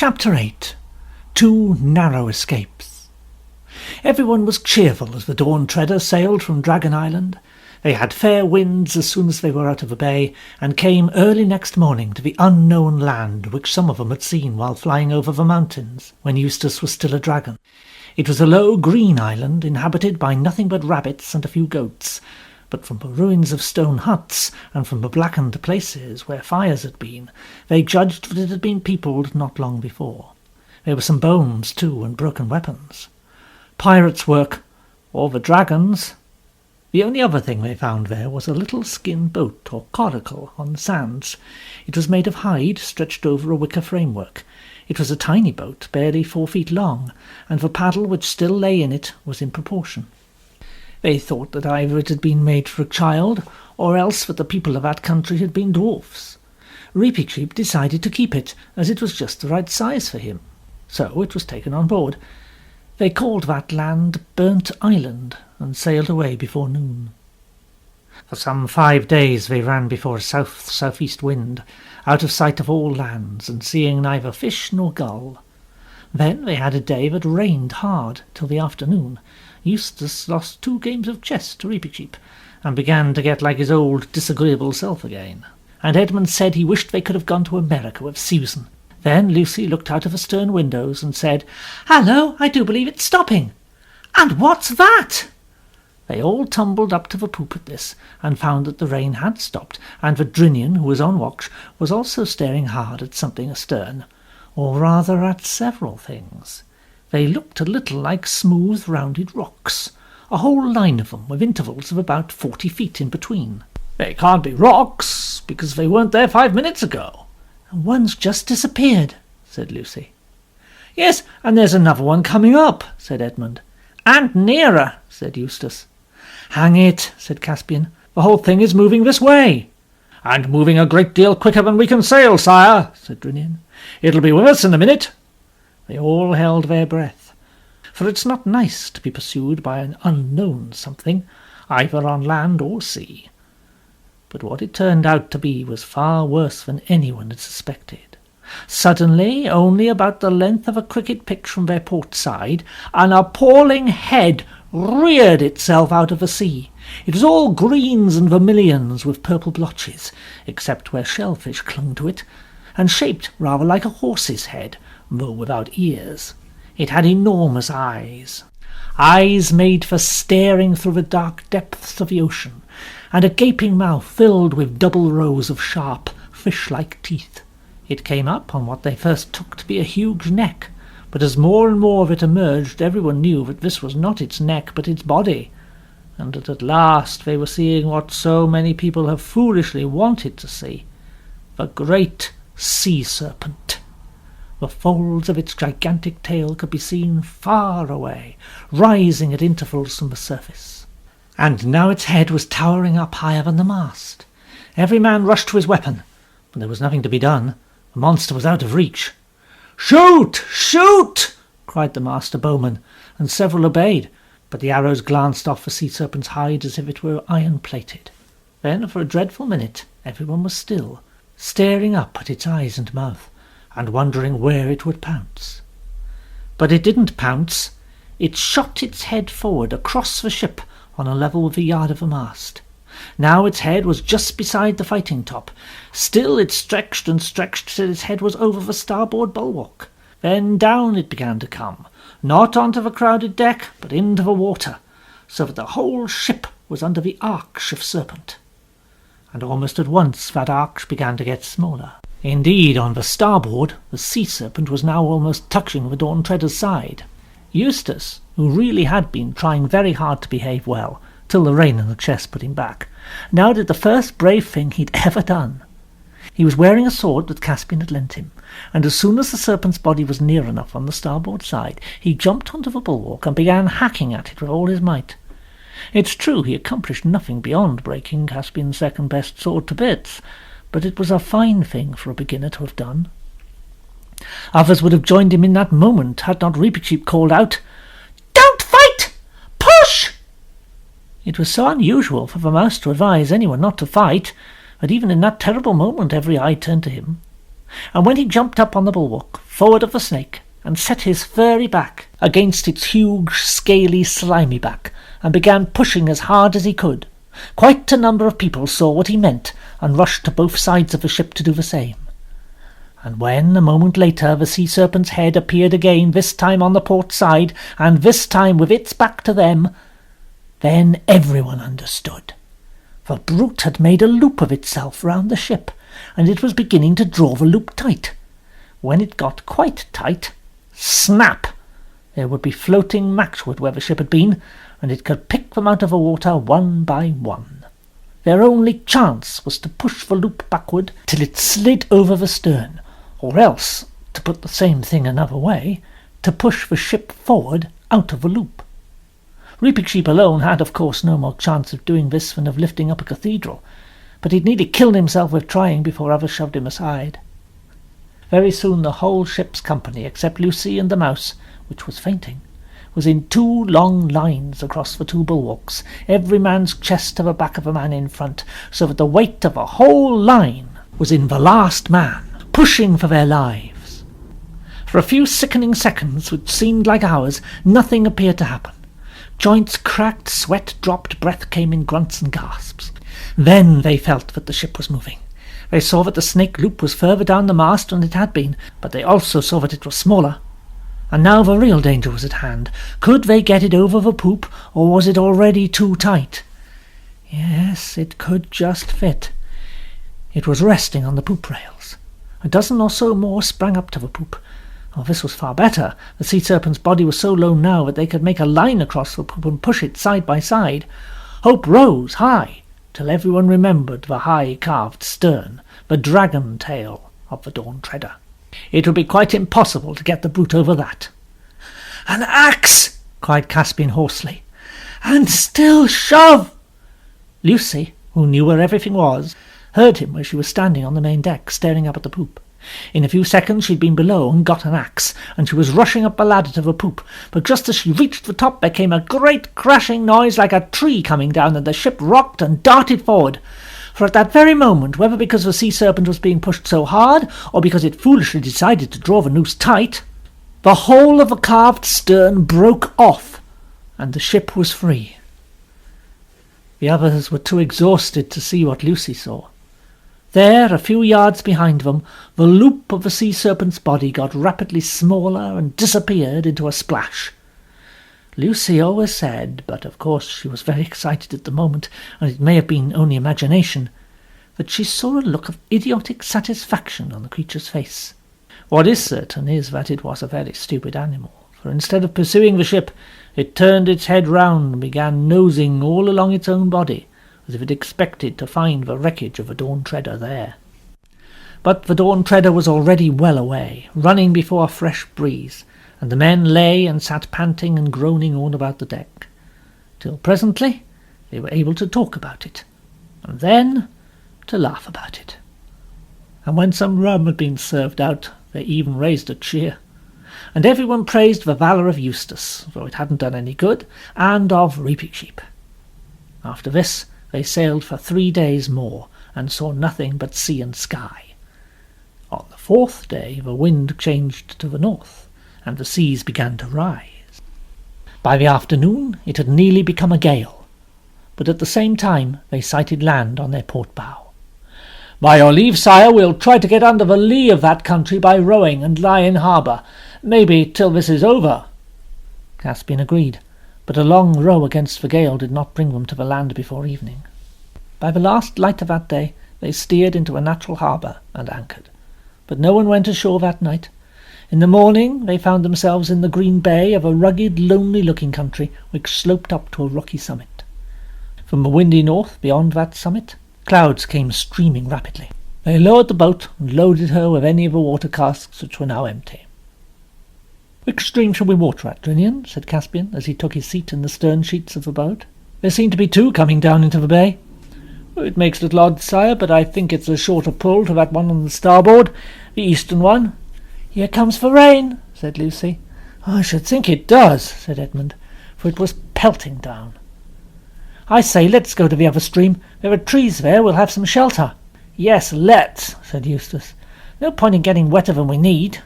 Chapter 8. 2 Narrow Escapes. Everyone was cheerful as the Dawn Treader sailed from Dragon Island. They had fair winds as soon as they were out of the bay, and came early next morning to the unknown land which some of them had seen while flying over the mountains, when Eustace was still a dragon. It was a low green island, inhabited by nothing but rabbits and a few goats, but from the ruins of stone huts, and from the blackened places where fires had been, they judged that it had been peopled not long before. There were some bones, too, and broken weapons. Pirates' work, or the dragons. The only other thing they found there was a little skin boat, or coracle, on the sands. It was made of hide, stretched over a wicker framework. It was a tiny boat, barely 4 feet long, and the paddle which still lay in it was in proportion. They thought that either it had been made for a child, or else that the people of that country had been dwarfs. Reepicheep decided to keep it, as it was just the right size for him. So it was taken on board. They called that land Burnt Island, and sailed away before noon. For some 5 days they ran before a south-southeast wind, out of sight of all lands, and seeing neither fish nor gull. Then they had a day that rained hard till the afternoon. Eustace lost 2 games of chess to Reepicheep, and began to get like his old disagreeable self again. And Edmund said he wished they could have gone to America with Susan. Then Lucy looked out of the stern windows and said, "Hallo, I do believe it's stopping! And what's that?" They all tumbled up to the poop at this, and found that the rain had stopped, and that Drinian, who was on watch, was also staring hard at something astern, or rather at several things. They looked a little like smooth, rounded rocks, a whole line of them, with intervals of about 40 feet in between. "They can't be rocks, because they weren't there 5 minutes ago." "And one's just disappeared," said Lucy. "Yes, and there's another one coming up," said Edmund. "And nearer," said Eustace. "Hang it," said Caspian, "the whole thing is moving this way." "And moving a great deal quicker than we can sail, sire," said Drinian. "It'll be with us in a minute." They all held their breath, for it's not nice to be pursued by an unknown something, either on land or sea. But what it turned out to be was far worse than anyone had suspected. Suddenly, only about the length of a cricket pitch from their port side, an appalling head reared itself out of the sea. It was all greens and vermilions with purple blotches, except where shellfish clung to it, and shaped rather like a horse's head, though without ears. It had enormous eyes made for staring through the dark depths of the ocean, and a gaping mouth filled with double rows of sharp, fish-like teeth. It came up on what they first took to be a huge neck, but as more and more of it emerged, everyone knew that this was not its neck but its body, and that at last they were seeing what so many people have foolishly wanted to see, the great sea serpent. The folds of its gigantic tail could be seen far away, rising at intervals from the surface. And now its head was towering up higher than the mast. Every man rushed to his weapon, but there was nothing to be done. The monster was out of reach. "Shoot! Shoot!" cried the master bowman, and several obeyed, but the arrows glanced off the sea serpent's hide as if it were iron-plated. Then, for a dreadful minute, everyone was still, staring up at its eyes and mouth, and wondering where it would pounce. But it didn't pounce. It shot its head forward across the ship on a level with the yard of the mast. Now its head was just beside the fighting top. Still it stretched and stretched till its head was over the starboard bulwark. Then down it began to come, not onto the crowded deck, but into the water, so that the whole ship was under the arch of serpent. And almost at once that arch began to get smaller. Indeed, on the starboard, the sea serpent was now almost touching the Dawn Treader's side. Eustace, who really had been trying very hard to behave well, till the rain and the chess put him back, now did the first brave thing he'd ever done. He was wearing a sword that Caspian had lent him, and as soon as the serpent's body was near enough on the starboard side, he jumped onto the bulwark and began hacking at it with all his might. It's true he accomplished nothing beyond breaking Caspian's second-best sword to bits, but it was a fine thing for a beginner to have done. Others would have joined him in that moment had not Reepicheep called out, "Don't fight! Push!" It was so unusual for the mouse to advise anyone not to fight, that even in that terrible moment every eye turned to him. and when he jumped up on the bulwark forward of the snake and set his furry back against its huge, scaly, slimy back, and began pushing as hard as he could, quite a number of people saw what he meant and rushed to both sides of the ship to do the same. And when, a moment later, the sea serpent's head appeared again, this time on the port side, and this time with its back to them, then everyone understood. The brute had made a loop of itself round the ship, and it was beginning to draw the loop tight. When it got quite tight, snap! There would be floating matchwood where the ship had been, and it could pick them out of the water one by one. Their only chance was to push the loop backward till it slid over the stern, or else, to put the same thing another way, to push the ship forward out of the loop. Reaping Sheep alone had, of course, no more chance of doing this than of lifting up a cathedral, but he'd nearly killed himself with trying before others shoved him aside. Very soon the whole ship's company, except Lucy and the mouse, which was fainting, was in 2 long lines across the 2 bulwarks, every man's chest to the back of a man in front, so that the weight of the whole line was in the last man, pushing for their lives. For a few sickening seconds, which seemed like hours, nothing appeared to happen. Joints cracked, sweat dropped, breath came in grunts and gasps. Then they felt that the ship was moving. They saw that the snake loop was further down the mast than it had been, but they also saw that it was smaller. And now the real danger was at hand. Could they get it over the poop, or was it already too tight? Yes, it could just fit. It was resting on the poop rails. A dozen or so more sprang up to the poop. Oh, this was far better. The sea serpent's body was so low now that they could make a line across the poop and push it side by side. Hope rose high, till everyone remembered the high-carved stern, the dragon tail of the Dawn Treader. It would be quite impossible to get the brute over that. "An axe!" cried Caspian hoarsely. "And still shove!" Lucy, who knew where everything was, heard him where she was standing on the main deck, staring up at the poop. In a few seconds she'd been below and got an axe, and she was rushing up the ladder to the poop, but just as she reached the top there came a great crashing noise like a tree coming down, and the ship rocked and darted forward. For at that very moment, whether because the sea serpent was being pushed so hard, or because it foolishly decided to draw the noose tight, the whole of the carved stern broke off, and the ship was free. The others were too exhausted to see what Lucy saw. There, a few yards behind them, the loop of the sea serpent's body got rapidly smaller and disappeared into a splash. Lucy always said, but of course she was very excited at the moment, and it may have been only imagination, that she saw a look of idiotic satisfaction on the creature's face. What is certain is that it was a very stupid animal, for instead of pursuing the ship, it turned its head round and began nosing all along its own body, as if it expected to find the wreckage of a Dawn Treader there. But the Dawn Treader was already well away, running before a fresh breeze, and the men lay and sat panting and groaning all about the deck, till presently they were able to talk about it, and then to laugh about it. And when some rum had been served out, they even raised a cheer, and everyone praised the valour of Eustace, though it hadn't done any good, and of Reaping Sheep. After this they sailed for 3 days more, and saw nothing but sea and sky. On the 4th day the wind changed to the north, and the seas began to rise. By the afternoon it had nearly become a gale, but at the same time they sighted land on their port bow. "By your leave, sire, we'll try to get under the lee of that country by rowing and lie in harbour, maybe till this is over." Caspian agreed, but a long row against the gale did not bring them to the land before evening. By the last light of that day they steered into a natural harbour and anchored, but no one went ashore that night. In the morning they found themselves in the green bay of a rugged, lonely-looking country which sloped up to a rocky summit. From the windy north, beyond that summit, clouds came streaming rapidly. They lowered the boat and loaded her with any of the water casks which were now empty. "Which stream shall we water at, Drinian?" said Caspian, as he took his seat in the stern sheets of the boat. "There seem to be 2 coming down into the bay." "It makes little odds, sire, but I think it's a shorter pull to that one on the starboard, the eastern one." "Here comes the rain," said Lucy. "I should think it does," said Edmund, for it was pelting down. "I say, let's go to the other stream. There are trees there. We'll have some shelter." "Yes, let's," said Eustace. No point in getting wetter than we need."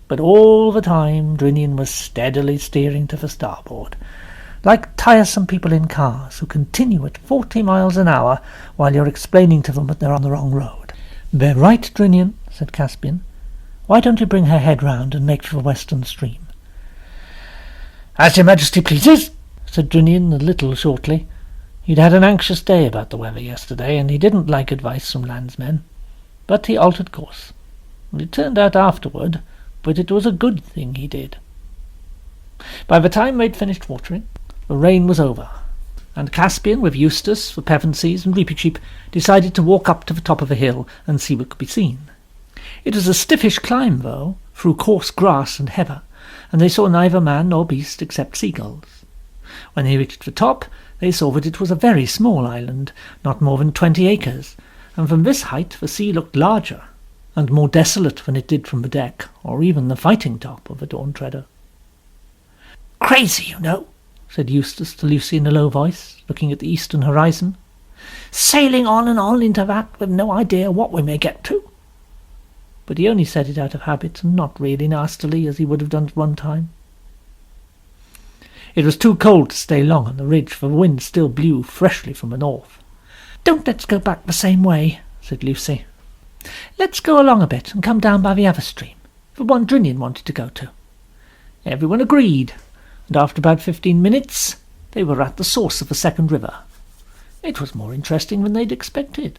But all the time Drinian was steadily steering to the starboard, like tiresome people in cars who continue at 40 miles an hour while you're explaining to them that they're on the wrong road. "They're right, Drinian," said Caspian. "Why don't you bring her head round and make for the western stream?" "As your Majesty pleases," said Drinian a little shortly. He'd had an anxious day about the weather yesterday, and he didn't like advice from landsmen. But he altered course. It turned out afterward that it was a good thing he did. By the time they'd finished watering, the rain was over, and Caspian, with Eustace, the Pevensies, and Reepicheep, decided to walk up to the top of a hill and see what could be seen. It was a stiffish climb, though, through coarse grass and heather, and they saw neither man nor beast except seagulls. When they reached the top, they saw that it was a very small island, not more than 20 acres, and from this height the sea looked larger and more desolate than it did from the deck, or even the fighting top of the Dawn Treader. "Crazy, you know," said Eustace to Lucy in a low voice, looking at the eastern horizon. "Sailing on and on into that, with no idea what we may get to." But he only said it out of habit, and not really nastily, as he would have done at one time. It was too cold to stay long on the ridge, for the wind still blew freshly from the north. "Don't let's go back the same way," said Lucy. "Let's go along a bit and come down by the other stream, the one Drinian wanted to go to." Everyone agreed, and after about 15 minutes they were at the source of the second river. It was more interesting than they'd expected.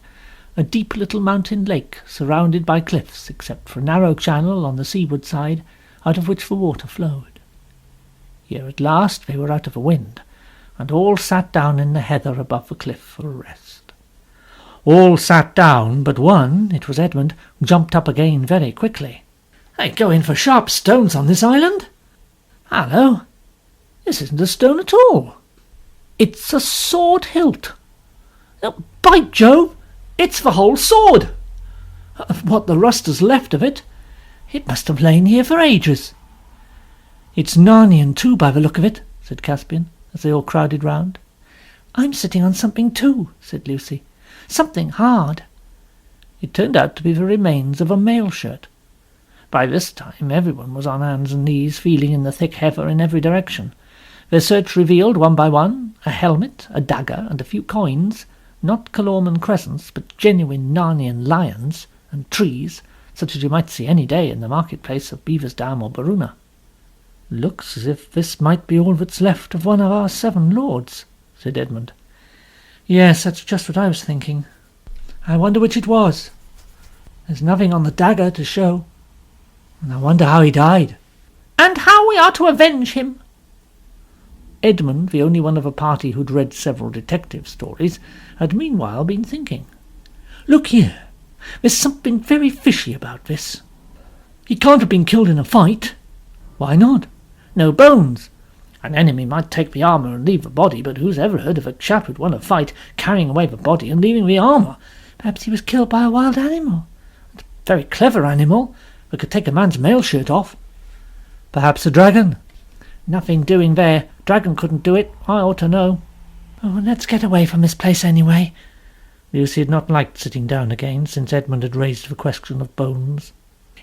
A deep little mountain lake, surrounded by cliffs, except for a narrow channel on the seaward side, out of which the water flowed. Here at last they were out of the wind, and all sat down in the heather above the cliff for a rest. All sat down, but one, it was Edmund, jumped up again very quickly. "They go in for sharp stones on this island. Hallo, this isn't a stone at all. It's a sword hilt. Oh, by Jove, it's the whole sword. What the rust has left of it, it must have lain here for ages." "It's Narnian too, by the look of it," said Caspian, as they all crowded round. "I'm sitting on something too," said Lucy. "Something hard." It turned out to be the remains of a mail shirt. By this time everyone was on hands and knees, feeling in the thick heather in every direction. Their search revealed, one by one, a helmet, a dagger, and a few coins, not Calorman crescents, but genuine Narnian lions, and trees, such as you might see any day in the marketplace of Beaver's Dam or Baruna. "Looks as if this might be all that's left of one of our 7 lords," said Edmund. "Yes, that's just what I was thinking. I wonder which it was. There's nothing on the dagger to show, and I wonder how he died." "And how we are to avenge him." Edmund, the only one of a party who'd read several detective stories, had meanwhile been thinking. "Look here, there's something very fishy about this. He can't have been killed in a fight." "Why not?" "No bones. An enemy might take the armour and leave the body, but who's ever heard of a chap who'd won a fight carrying away the body and leaving the armour? Perhaps he was killed by a wild animal. A very clever animal that could take a man's mail shirt off." "Perhaps a dragon." "Nothing doing there. Dragon couldn't do it. I ought to know." "Oh, let's get away from this place anyway." Lucy had not liked sitting down again since Edmund had raised the question of bones.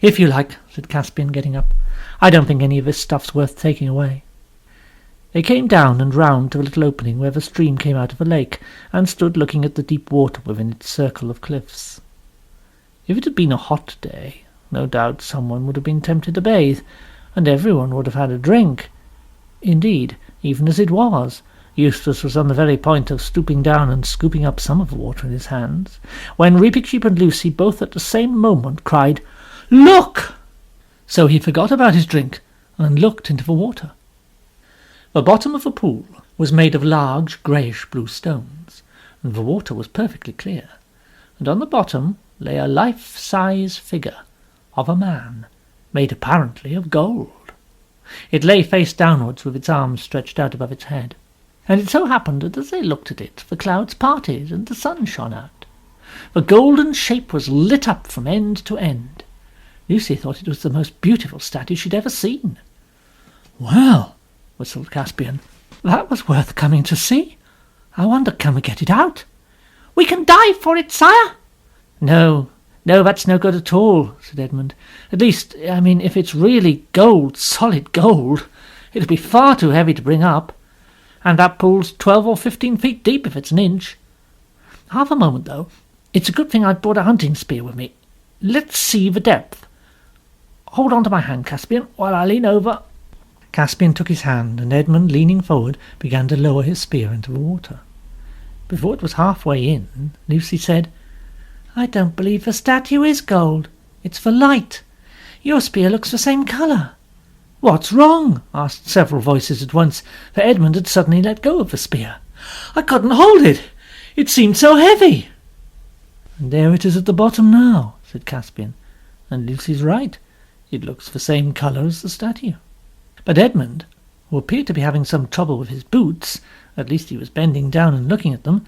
"If you like," said Caspian, getting up. "I don't think any of this stuff's worth taking away." They came down and round to a little opening where the stream came out of the lake, and stood looking at the deep water within its circle of cliffs. If it had been a hot day, no doubt someone would have been tempted to bathe, and everyone would have had a drink. Indeed, even as it was, Eustace was on the very point of stooping down and scooping up some of the water in his hands, when Reepicheep and Lucy both at the same moment cried, "Look!" So he forgot about his drink and looked into the water. The bottom of the pool was made of large greyish-blue stones, and the water was perfectly clear, and on the bottom lay a life-size figure of a man, made apparently of gold. It lay face downwards with its arms stretched out above its head, and it so happened that as they looked at it the clouds parted and the sun shone out. The golden shape was lit up from end to end. Lucy thought it was the most beautiful statue she'd ever seen. "Well," whistled Caspian, "that was worth coming to see. I wonder, can we get it out?" "We can dive for it, sire." "No, "No, that's no good at all," said Edmund. "At least, if it's really gold, solid gold, it'll be far too heavy to bring up. And that pool's 12 or 15 feet deep if it's an inch. Half a moment, though. It's a good thing I've brought a hunting spear with me. Let's see the depth. Hold on to my hand, Caspian, while I lean over." Caspian took his hand, and Edmund, leaning forward, began to lower his spear into the water. Before it was halfway in, Lucy said, "I don't believe the statue is gold. It's the light. Your spear looks the same colour." "What's wrong?" asked several voices at once, for Edmund had suddenly let go of the spear. "I couldn't hold it. It seemed so heavy." "And there it is at the bottom now," said Caspian. "And Lucy's right. It looks the same colour as the statue." But Edmund, who appeared to be having some trouble with his boots, at least he was bending down and looking at them,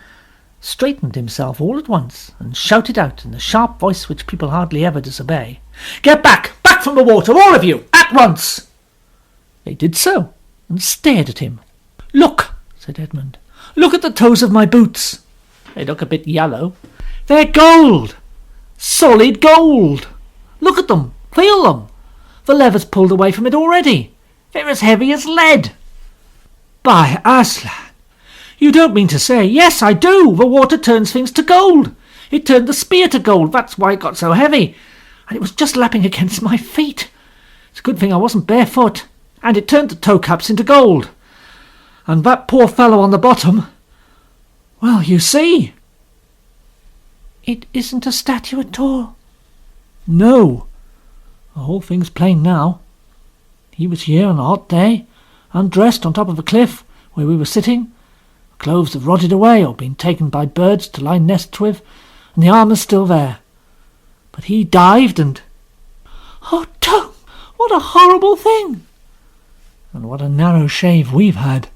straightened himself all at once, and shouted out in the sharp voice which people hardly ever disobey, "Get back! Back from the water, all of you! At once!" They did so, and stared at him. "Look," said Edmund. "Look at the toes of my boots. They look a bit yellow. They're gold! Solid gold! Look at them! Feel them! The leather's pulled away from it already. They're as heavy as lead." "By Aslan! You don't mean to say—" "Yes, I do. The water turns things to gold. It turned the spear to gold. That's why it got so heavy. And it was just lapping against my feet. It's a good thing I wasn't barefoot. And it turned the toe caps into gold. And that poor fellow on the bottom, well, you see." "It isn't a statue at all." "No. The whole thing's plain now. He was here on a hot day, undressed on top of a cliff where we were sitting. The clothes have rotted away or been taken by birds to lie nests with, and the armour's still there. But he dived and—" "Oh, don't! What a horrible thing!" "And what a narrow shave we've had."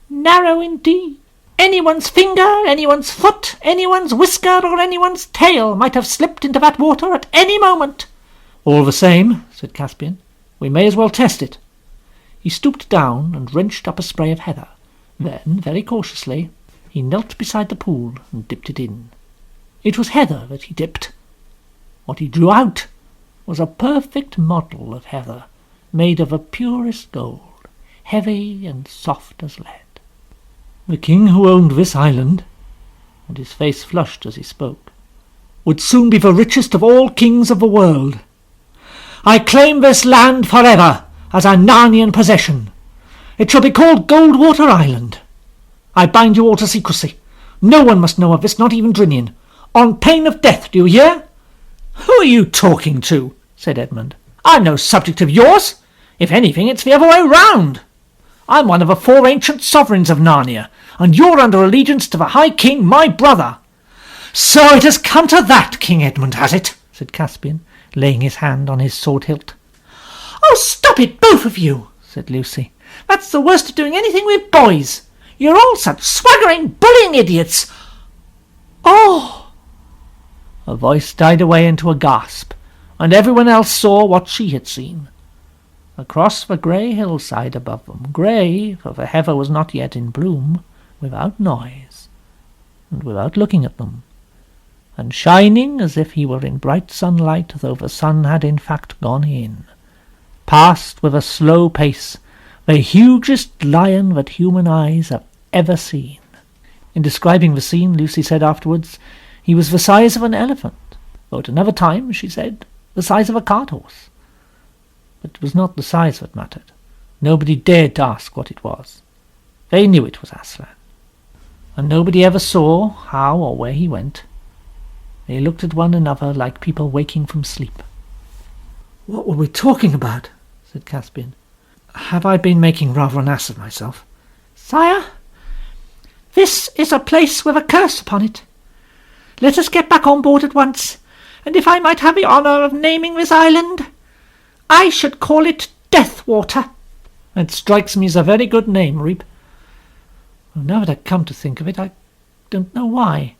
"Narrow indeed. Anyone's finger, anyone's foot, anyone's whisker, or anyone's tail might have slipped into that water at any moment." "All the same," said Caspian, "we may as well test it." He stooped down and wrenched up a spray of heather. Then, very cautiously, he knelt beside the pool and dipped it in. It was heather that he dipped. What he drew out was a perfect model of heather, made of the purest gold, heavy and soft as lead. "The king who owned this island," and his face flushed as he spoke, "would soon be the richest of all kings of the world. I claim this land forever as a Narnian possession. It shall be called Goldwater Island. I bind you all to secrecy. No one must know of this, not even Drinian. On pain of death, do you hear?" "Who are you talking to?" said Edmund. "I'm no subject of yours. If anything, it's the other way round. I'm one of the 4 ancient sovereigns of Narnia, and you're under allegiance to the High King, my brother." "So it has come to that, King Edmund, has it?" said Caspian, laying his hand on his sword hilt. "Oh, stop it, both of you," said Lucy. "That's the worst of doing anything with boys. You're all such swaggering, bullying idiots. Oh!" Her voice died away into a gasp, and everyone else saw what she had seen. Across the grey hillside above them, grey, for the heather was not yet in bloom, without noise, and without looking at them, and shining as if he were in bright sunlight, though the sun had in fact gone in, passed with a slow pace the hugest lion that human eyes have ever seen. In describing the scene, Lucy said afterwards, he was the size of an elephant, though at another time, she said, the size of a cart-horse. But it was not the size that mattered. Nobody dared to ask what it was. They knew it was Aslan, and nobody ever saw how or where he went. They looked at one another like people waking from sleep. "What were we talking about?" said Caspian. "Have I been making rather an ass of myself?" "Sire, this is a place with a curse upon it. Let us get back on board at once, and if I might have the honour of naming this island, I should call it Deathwater." "It strikes me as a very good name, Reep. Well, now that I come to think of it, I don't know why.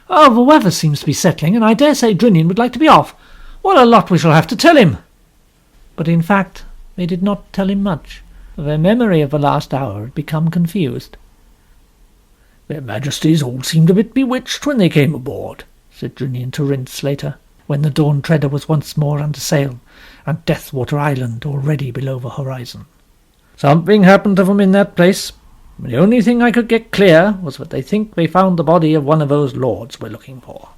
Oh, the weather seems to be settling, and I dare say Drinian would like to be off. What a lot we shall have to tell him." But in fact they did not tell him much, for their memory of the last hour had become confused. "Their Majesties all seemed a bit bewitched when they came aboard," said Drinian to Rince later, when the Dawn Treader was once more under sail, and Deathwater Island already below the horizon. "Something happened to them in that place. The only thing I could get clear was that they think they found the body of one of those lords we're looking for."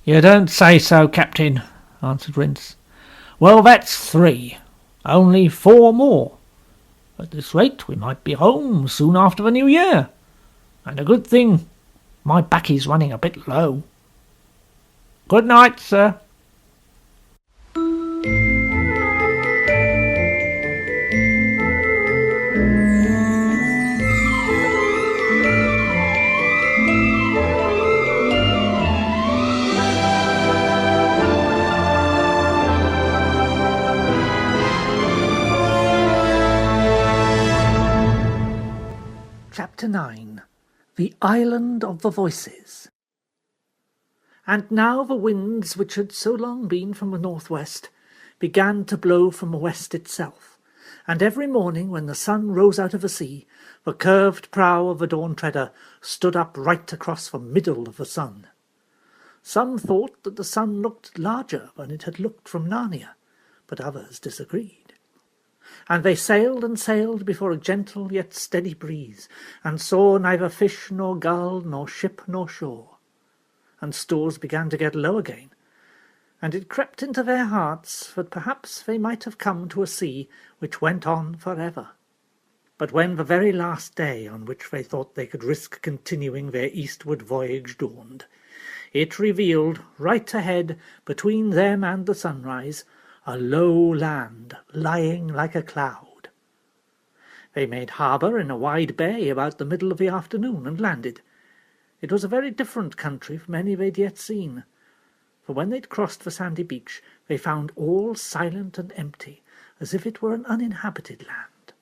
"You don't say so, Captain," answered Rince. "Well, that's 3. Only 4 more. At this rate we might be home soon after the New Year. And a good thing. My baccy's running a bit low. Good night, sir." Chapter 9. The Island of the Voices. And now the winds, which had so long been from the northwest, began to blow from the west itself, and every morning when the sun rose out of the sea, the curved prow of the Dawn Treader stood up right across the middle of the sun. Some thought that the sun looked larger than it had looked from Narnia, but others disagreed. And they sailed and sailed before a gentle yet steady breeze, and saw neither fish nor gull nor ship nor shore. And stores began to get low again, and it crept into their hearts that perhaps they might have come to a sea which went on for ever. But when the very last day on which they thought they could risk continuing their eastward voyage dawned, it revealed, right ahead, between them and the sunrise, a low land lying like a cloud. They made harbour in a wide bay about the middle of the afternoon and landed. It was a very different country from any they'd yet seen, for when they'd crossed the sandy beach they found all silent and empty, as if it were an uninhabited land.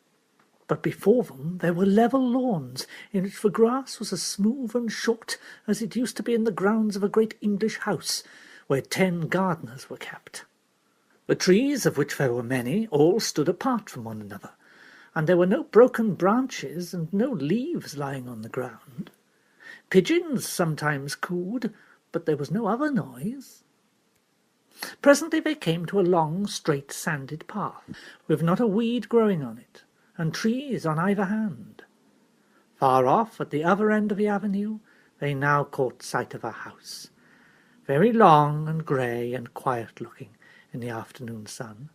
But before them there were level lawns, in which the grass was as smooth and short as it used to be in the grounds of a great English house, where 10 gardeners were kept. The trees, of which there were many, all stood apart from one another, and there were no broken branches and no leaves lying on the ground. Pigeons sometimes cooed, but there was no other noise. Presently they came to a long, straight, sanded path, with not a weed growing on it, and trees on either hand. Far off, at the other end of the avenue, they now caught sight of a house, very long and grey and quiet-looking in the afternoon sun.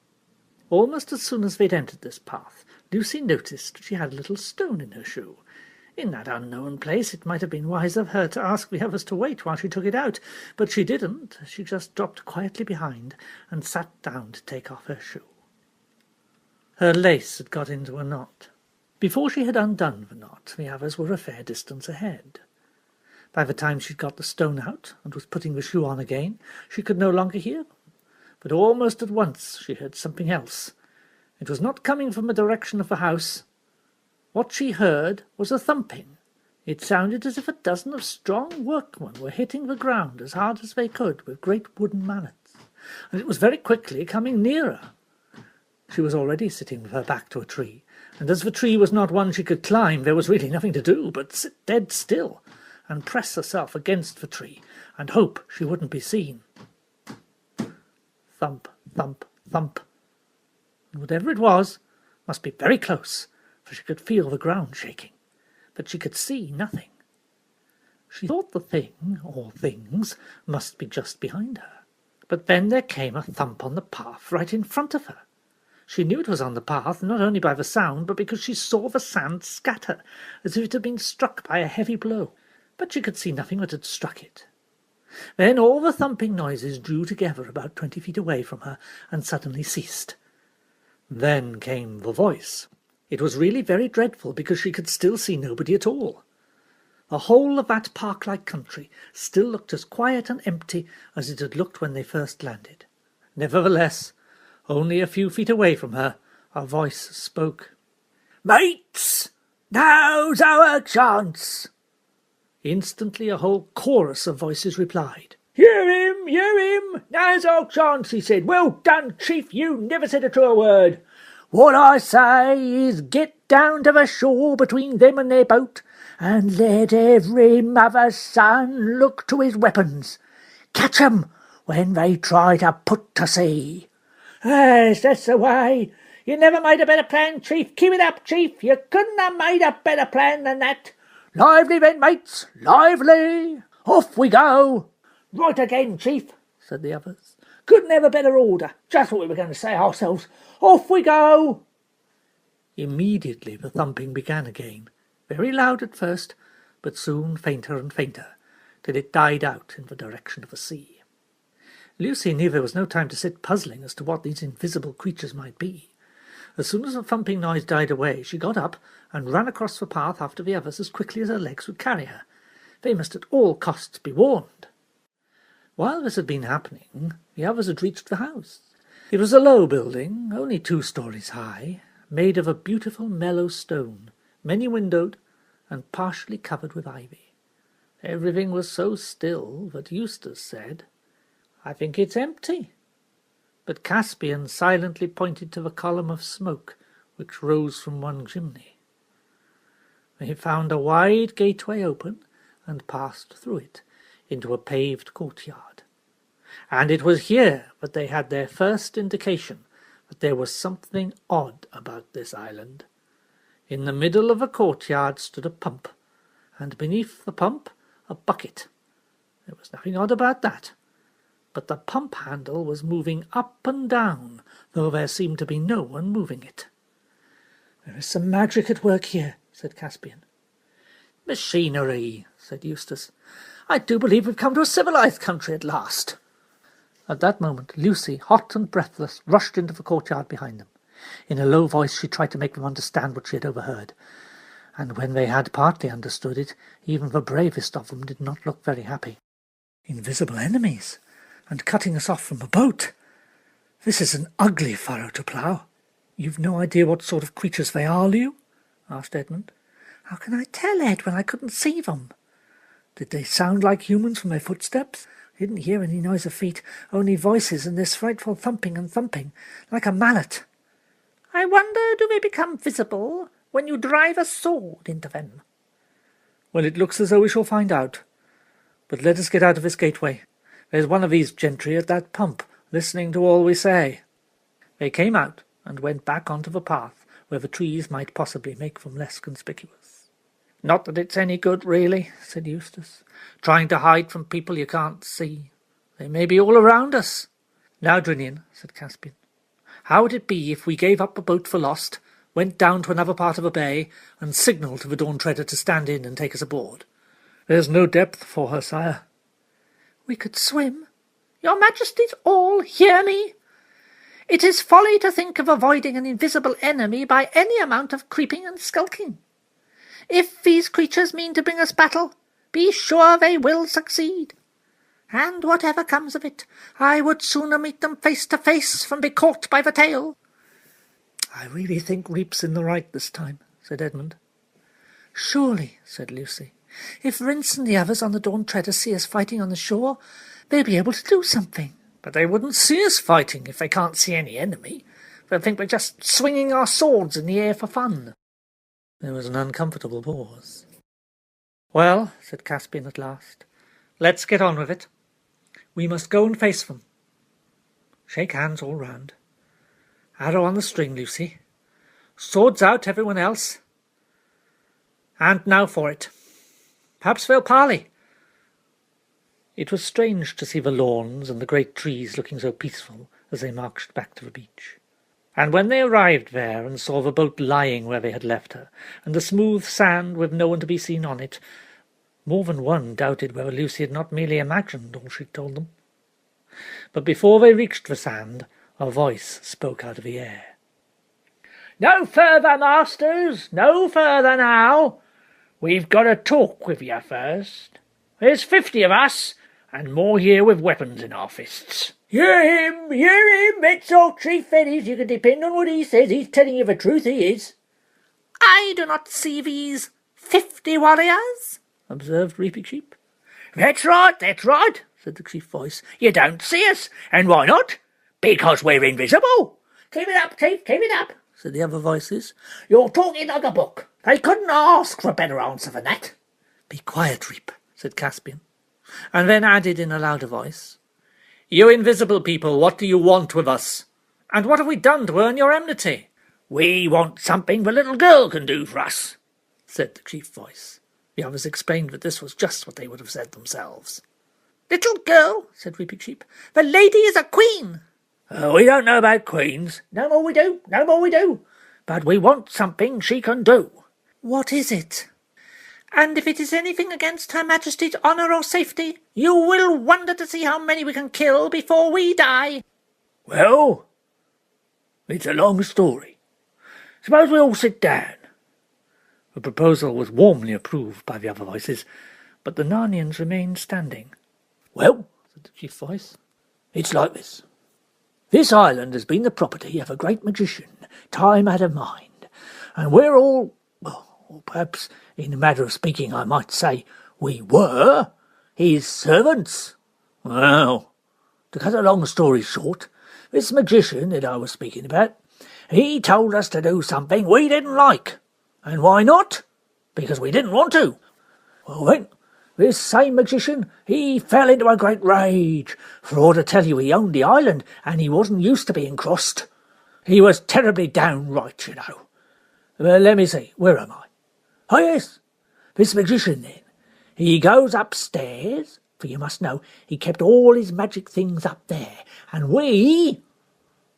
Almost as soon as they'd entered this path, Lucy noticed she had a little stone in her shoe. In that unknown place it might have been wise of her to ask the others to wait while she took it out, but she didn't. She just dropped quietly behind and sat down to take off her shoe. Her lace had got into a knot. Before she had undone the knot, the others were a fair distance ahead. By the time she'd got the stone out and was putting the shoe on again, she could no longer hear them. But almost at once she heard something else. It was not coming from the direction of the house. What she heard was a thumping. It sounded as if a dozen of strong workmen were hitting the ground as hard as they could with great wooden mallets, and it was very quickly coming nearer. She was already sitting with her back to a tree, and as the tree was not one she could climb, there was really nothing to do but sit dead still and press herself against the tree and hope she wouldn't be seen. Thump, thump, thump. And whatever it was must be very close, for she could feel the ground shaking, but she could see nothing. She thought the thing, or things, must be just behind her. But then there came a thump on the path right in front of her. She knew it was on the path, not only by the sound, but because she saw the sand scatter, as if it had been struck by a heavy blow. But she could see nothing that had struck it. Then all the thumping noises drew together about 20 feet away from her and suddenly ceased. Then came the voice. It was really very dreadful, because she could still see nobody at all. The whole of that park-like country still looked as quiet and empty as it had looked when they first landed. Nevertheless, only a few feet away from her, a voice spoke. "Mates, now's our chance!" Instantly a whole chorus of voices replied. Hear him, now's our chance," he said. "Well done, Chief, you never said a truer word. What I say is get down to the shore between them and their boat, and let every mother's son look to his weapons. catch 'em when they try to put to sea." "Yes, that's the way. You never made a better plan, Chief. Keep it up, Chief. You couldn't have made a better plan than that. Lively then, mates, lively. Off we go." "Right again, Chief," said the others. "Couldn't have a better order. Just what we were going to say ourselves. Off we go." Immediately the thumping began again, very loud at first, but soon fainter and fainter, till it died out in the direction of the sea. Lucy knew there was no time to sit puzzling as to what these invisible creatures might be. As soon as the thumping noise died away, she got up and ran across the path after the others as quickly as her legs would carry her. They must at all costs be warned. While this had been happening, the others had reached the house. It was a low building, only 2 stories high, made of a beautiful mellow stone, many-windowed, and partially covered with ivy. Everything was so still that Eustace said, "I think it's empty." But Caspian silently pointed to the column of smoke which rose from one chimney. They found a wide gateway open and passed through it into a paved courtyard. And it was here that they had their first indication that there was something odd about this island. In the middle of the courtyard stood a pump, and beneath the pump a bucket. There was nothing odd about that, but the pump handle was moving up and down, though there seemed to be no one moving it. "There is some magic at work here," said Caspian. "Machinery," said Eustace. "I do believe we've come to a civilized country at last." At that moment Lucy, hot and breathless, rushed into the courtyard behind them. In a low voice she tried to make them understand what she had overheard, and when they had partly understood it, even the bravest of them did not look very happy. "Invisible enemies, and cutting us off from a boat. This is an ugly furrow to plough." "You've no idea what sort of creatures they are, Lou?" asked Edmund. "How can I tell, Ed, when I couldn't see them?" "Did they sound like humans from their footsteps?" "I didn't hear any noise of feet, only voices and this frightful thumping and thumping, like a mallet." "I wonder, do they become visible when you drive a sword into them?" "Well, it looks as though we shall find out. But let us get out of this gateway. There's one of these gentry at that pump, listening to all we say." They came out and went back onto the path, where the trees might possibly make them less conspicuous. "Not that it's any good, really," said Eustace, "trying to hide from people you can't see. They may be all around us." "Now, Drinian," said Caspian, "how would it be if we gave up the boat for lost, went down to another part of the bay, and signalled to the Dawn Treader to stand in and take us aboard? There's no depth for her, sire." "We could swim. Your Majesties all hear me. It is folly to think of avoiding an invisible enemy by any amount of creeping and skulking. If these creatures mean to bring us battle, be sure they will succeed. And whatever comes of it, I would sooner meet them face to face than be caught by the tail." "I really think Reep's in the right this time," said Edmund. "Surely," said Lucy, "if Rince and the others on the Dawn Treader see us fighting on the shore, they'll be able to do something." "But they wouldn't see us fighting if they can't see any enemy. They'll think we're just swinging our swords in the air for fun." There was an uncomfortable pause. "Well," said Caspian at last, "let's get on with it. We must go and face them. Shake hands all round. Arrow on the string, Lucy. Swords out, everyone else. And now for it. Perhaps they'll parley." It was strange to see the lawns and the great trees looking so peaceful as they marched back to the beach. And when they arrived there and saw the boat lying where they had left her, and the smooth sand with no one to be seen on it, more than one doubted whether Lucy had not merely imagined all she'd told them. But before they reached the sand, a voice spoke out of the air. "No further, masters, no further now. We've got to talk with you first. There's 50 of us, and more here with weapons in our fists." Hear him, that's all, Chief Feddies. You can depend on what he says. He's telling you the truth, he is." "I do not see these 50 warriors," observed Reaping Sheep. That's right, said the chief voice. "You don't see us, and why not? Because we're invisible." "Keep it up, Chief, keep it up," said the other voices. "You're talking like a book. They couldn't ask for a better answer than that." "Be quiet, Reap," said Caspian. and then added in a louder voice, "You invisible people, what do you want with us? And what have we done to earn your enmity?" "We want something the little girl can do for us," said the chief voice. The others explained that this was just what they would have said themselves. "Little girl," said Weeping Sheep, "the lady is a queen." "Oh, we don't know about queens. No more we do, no more we do. But we want something she can do." "What is it? And if it is anything against Her Majesty's honour or safety, you will wonder to see how many we can kill before we die." "Well, it's a long story. Suppose we all sit down." The proposal was warmly approved by the other voices, but the Narnians remained standing. "Well," said the chief voice, "it's like this. This island has been the property of a great magician, time out of mind, and we're all, well, or perhaps in a matter of speaking I might say we were, his servants. Well, to cut a long story short, this magician that I was speaking about, he told us to do something we didn't like. And why not? Because we didn't want to. Well then, this same magician, he fell into a great rage, for to tell you he owned the island, and he wasn't used to being crossed. He was terribly downright, you know. Well, let me see, where am I? Oh yes, this magician then, he goes upstairs, for you must know, he kept all his magic things up there, and we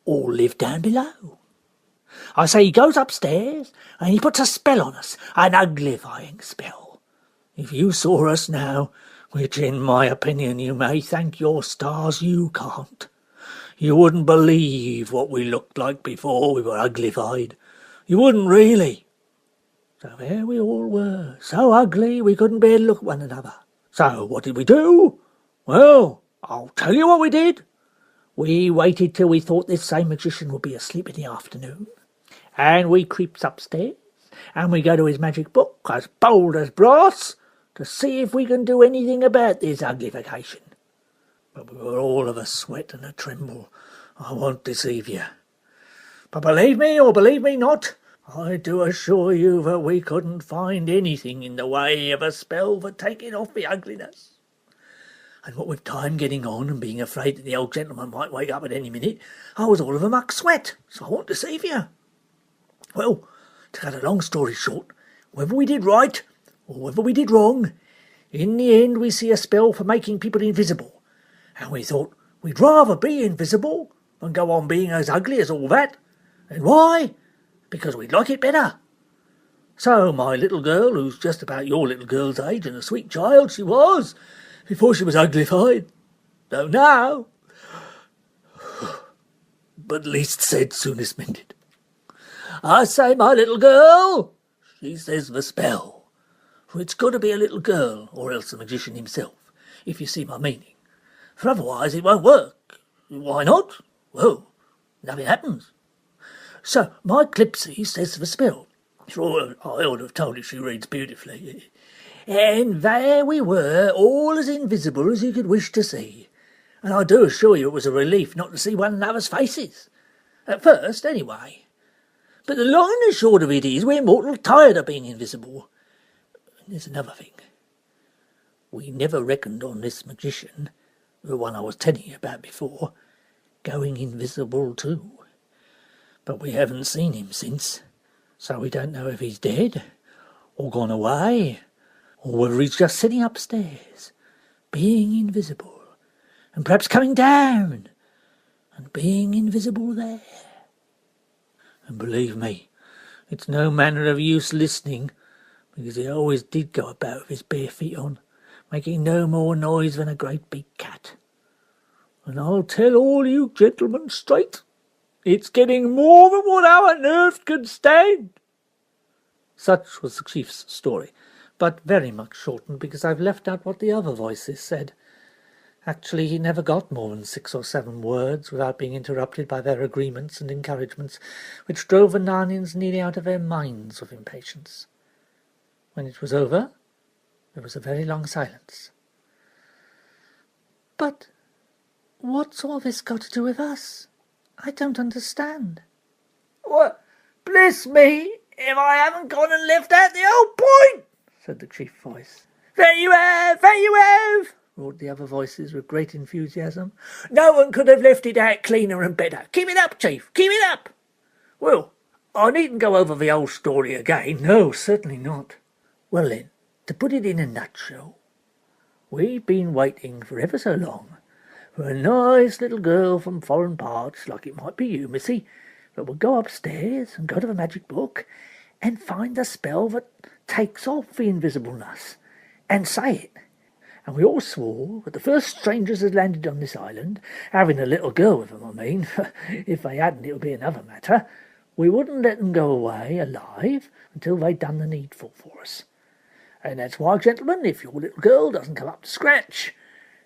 all live down below. I say he goes upstairs, and he puts a spell on us, an uglifying spell. If you saw us now, which in my opinion you may thank your stars you can't, you wouldn't believe what we looked like before we were uglified. You wouldn't really. So there we all were, so ugly we couldn't bear to look at one another. So what did we do? Well, I'll tell you what we did. We waited till we thought this same magician would be asleep in the afternoon, and we creeps upstairs, and we go to his magic book, as bold as brass, to see if we can do anything about this uglification. But we were all of a sweat and a tremble, I won't deceive you. But believe me or believe me not, I do assure you that we couldn't find anything in the way of a spell for taking off the ugliness. And what with time getting on and being afraid that the old gentleman might wake up at any minute, I was all of a muck sweat, so I won't deceive you. Well, to cut a long story short, whether we did right or whether we did wrong, in the end we see a spell for making people invisible, and we thought we'd rather be invisible than go on being as ugly as all that. And why? Because we'd like it better. So my little girl, who's just about your little girl's age, and a sweet child she was, before she was uglified, though now, but least said soonest mended. I say, my little girl, she says the spell, for it's got to be a little girl, or else the magician himself, if you see my meaning, for otherwise it won't work. Why not? Well, nothing happens. So my Clipsy says the spell, for I ought to have told you she reads beautifully. And there we were, all as invisible as you could wish to see. And I do assure you it was a relief not to see one another's faces. At first, anyway. But the long and short of it is, we're mortal tired of being invisible. And there's another thing. We never reckoned on this magician, the one I was telling you about before, going invisible too. But we haven't seen him since, so we don't know if he's dead, or gone away, or whether he's just sitting upstairs, being invisible, and perhaps coming down, and being invisible there. And believe me, it's no manner of use listening, because he always did go about with his bare feet on, making no more noise than a great big cat. And I'll tell all you gentlemen straight, it's getting more than what our nerves can stand. Such was the chief's story, but very much shortened because I've left out what the other voices said. Actually, he never got more than 6 or 7 words without being interrupted by their agreements and encouragements, which drove the Narnians nearly out of their minds with impatience. When it was over, there was a very long silence. "But what's all this got to do with us? I don't understand." "Well, bless me, if I haven't gone and left out the whole point," said the chief voice. There you have, roared the other voices with great enthusiasm. "No one could have left it out cleaner and better. Keep it up, Chief, keep it up!" "Well, I needn't go over the old story again." "No, certainly not." "Well then, to put it in a nutshell, we've been waiting for ever so long for a nice little girl from foreign parts, like it might be you, missy, that will go upstairs and go to the magic book and find the spell that takes off the invisibleness, and say it. And we all swore that the first strangers that landed on this island, having a little girl with them, I mean, if they hadn't it would be another matter, we wouldn't let them go away alive until they'd done the needful for us. And that's why, gentlemen, if your little girl doesn't come up to scratch,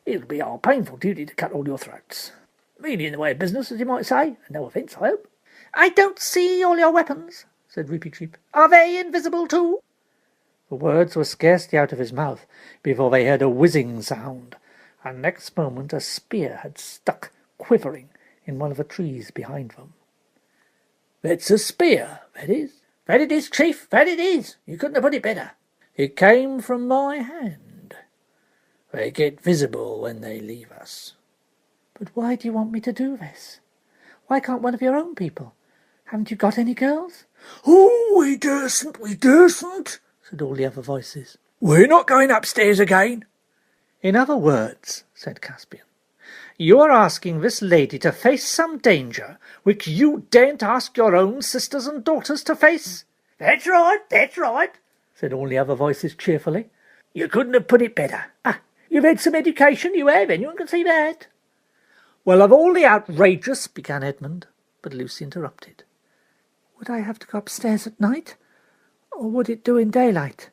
it'll be our painful duty to cut all your throats. Really in the way of business, as you might say, and no offence, I hope." "I don't see all your weapons," said Repeat. "Are they invisible too?" The words were scarcely out of his mouth before they heard a whizzing sound, and next moment a spear had stuck quivering in one of the trees behind them. "That's a spear, that is. That it is, Chief, that it is. You couldn't have put it better. It came from my hand. They get visible when they leave us." "But why do you want me to do this? Why can't one of your own people? Haven't you got any girls?" "Oh, we dursn't," said all the other voices. "We're not going upstairs again." "In other words," said Caspian, "you are asking this lady to face some danger which you daren't ask your own sisters and daughters to face?" That's right, said all the other voices cheerfully. "You couldn't have put it better. You've had some education, you have, anyone can see that." "Well, of all the outrageous—" began Edmund, but Lucy interrupted. "Would I have to go upstairs at night, or would it do in daylight?"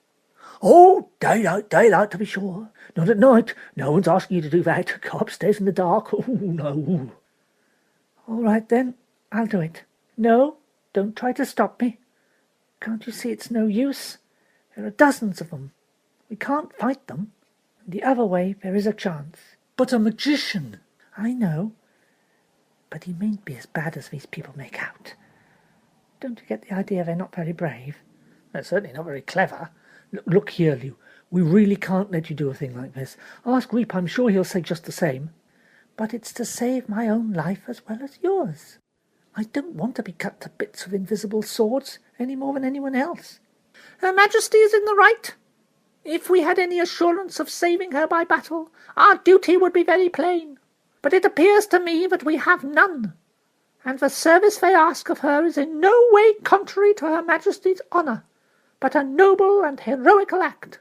"Oh, daylight, to be sure. Not at night. No one's asking you to do that. Go upstairs in the dark. Oh, no." "All right, then. I'll do it. No, don't try to stop me. Can't you see it's no use? There are dozens of them. We can't fight them. And the other way there is a chance." "But a magician." "I know. But he mayn't be as bad as these people make out. Don't you get the idea they're not very brave?" "They're certainly not very clever." Look here, Lew. We really can't let you do a thing like this. Ask Reap. I'm sure he'll say just the same. But it's to save my own life as well as yours. I don't want to be cut to bits with invisible swords any more than anyone else." "Her Majesty is in the right. If we had any assurance of saving her by battle, our duty would be very plain. But it appears to me that we have none, and the service they ask of her is in no way contrary to Her Majesty's honour, but a noble and heroical act.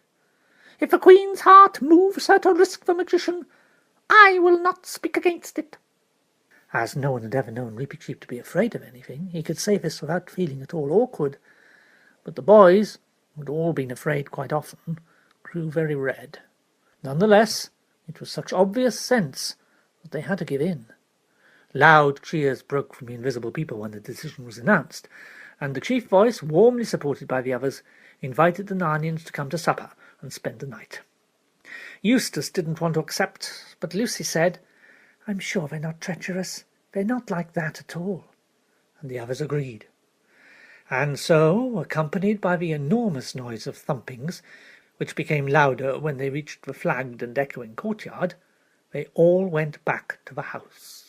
If the Queen's heart moves her to risk the magician, I will not speak against it." As no one had ever known Repeat to be afraid of anything, he could say this without feeling at all awkward. But the boys, who had all been afraid quite often, grew very red. None the less, it was such obvious sense that they had to give in. Loud cheers broke from the invisible people when the decision was announced, and the chief voice, warmly supported by the others, invited the Narnians to come to supper and spend the night. Eustace didn't want to accept, but Lucy said, "I'm sure they're not treacherous. They're not like that at all." And the others agreed. And so, accompanied by the enormous noise of thumpings, which became louder when they reached the flagged and echoing courtyard, they all went back to the house.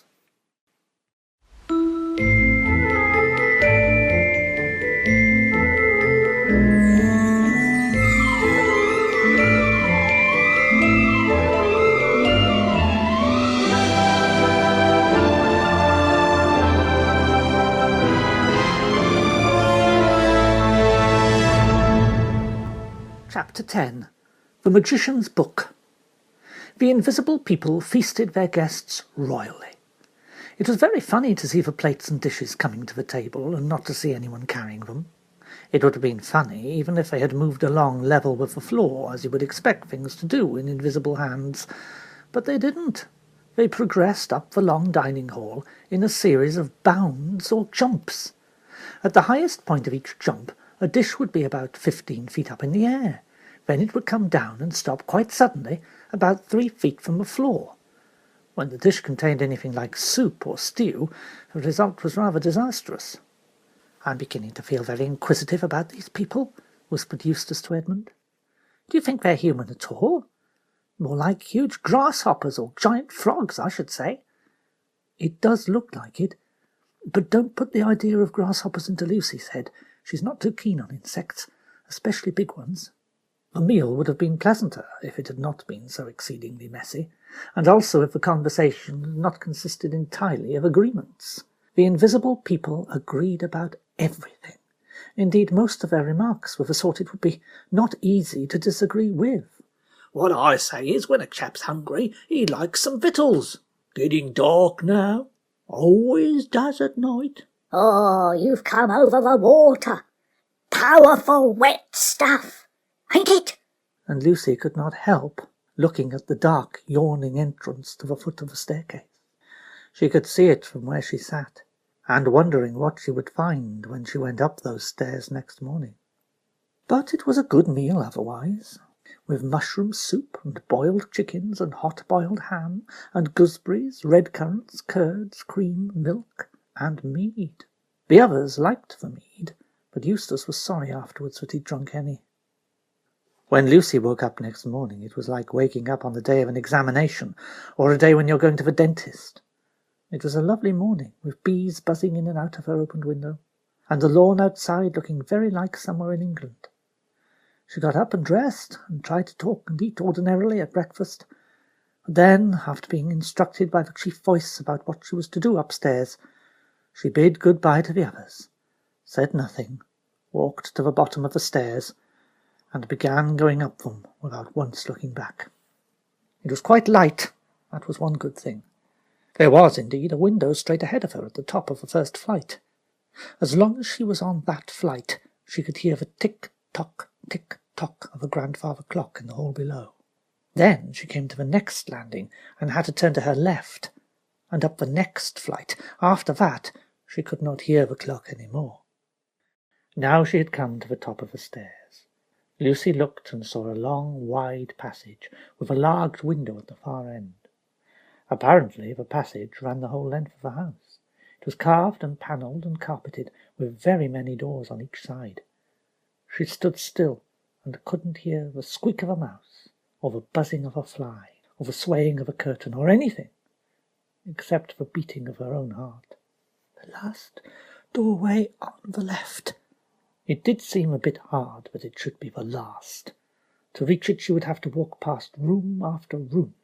Chapter 10. The Magician's Book. The invisible people feasted their guests royally. It was very funny to see the plates and dishes coming to the table and not to see anyone carrying them. It would have been funny even if they had moved along level with the floor, as you would expect things to do in invisible hands. But they didn't. They progressed up the long dining hall in a series of bounds or jumps. At the highest point of each jump, a dish would be about 15 feet up in the air. Then it would come down and stop quite suddenly, about 3 feet from the floor. When the dish contained anything like soup or stew, the result was rather disastrous. "I'm beginning to feel very inquisitive about these people," whispered Eustace to Edmund. "Do you think they're human at all? More like huge grasshoppers or giant frogs, I should say. It does look like it, but don't put the idea of grasshoppers into Lucy's head. She's not too keen on insects, especially big ones. The meal would have been pleasanter if it had not been so exceedingly messy, and also if the conversation had not consisted entirely of agreements. The invisible people agreed about everything. Indeed, most of their remarks were the sort it would be not easy to disagree with. "What I say is, when a chap's hungry, he likes some victuals. Getting dark now. Always does at night." "Oh, you've come over the water. Powerful wet stuff, ain't it?" And Lucy could not help looking at the dark, yawning entrance to the foot of the staircase. She could see it from where she sat, and wondering what she would find when she went up those stairs next morning. But it was a good meal otherwise, with mushroom soup and boiled chickens and hot-boiled ham and gooseberries, red currants, curds, cream, milk, and mead. The others liked the mead, but Eustace was sorry afterwards that he'd drunk any. When Lucy woke up next morning, it was like waking up on the day of an examination, or a day when you're going to the dentist. It was a lovely morning, with bees buzzing in and out of her opened window, and the lawn outside looking very like somewhere in England. She got up and dressed, and tried to talk and eat ordinarily at breakfast. But then, after being instructed by the chief voice about what she was to do upstairs, she bid good-bye to the others, said nothing, walked to the bottom of the stairs, and began going up them without once looking back. It was quite light, that was one good thing. There was, indeed, a window straight ahead of her at the top of the first flight. As long as she was on that flight, she could hear the tick-tock, tick-tock of a grandfather clock in the hall below. Then she came to the next landing, and had to turn to her left, and up the next flight. After that, she could not hear the clock any more. Now she had come to the top of the stairs. Lucy looked and saw a long, wide passage, with a large window at the far end. Apparently the passage ran the whole length of the house. It was carved and panelled and carpeted, with very many doors on each side. She stood still, and couldn't hear the squeak of a mouse, or the buzzing of a fly, or the swaying of a curtain, or anything, except the beating of her own heart. The last doorway on the left. It did seem a bit hard that it should be the last. To reach it she would have to walk past room after room,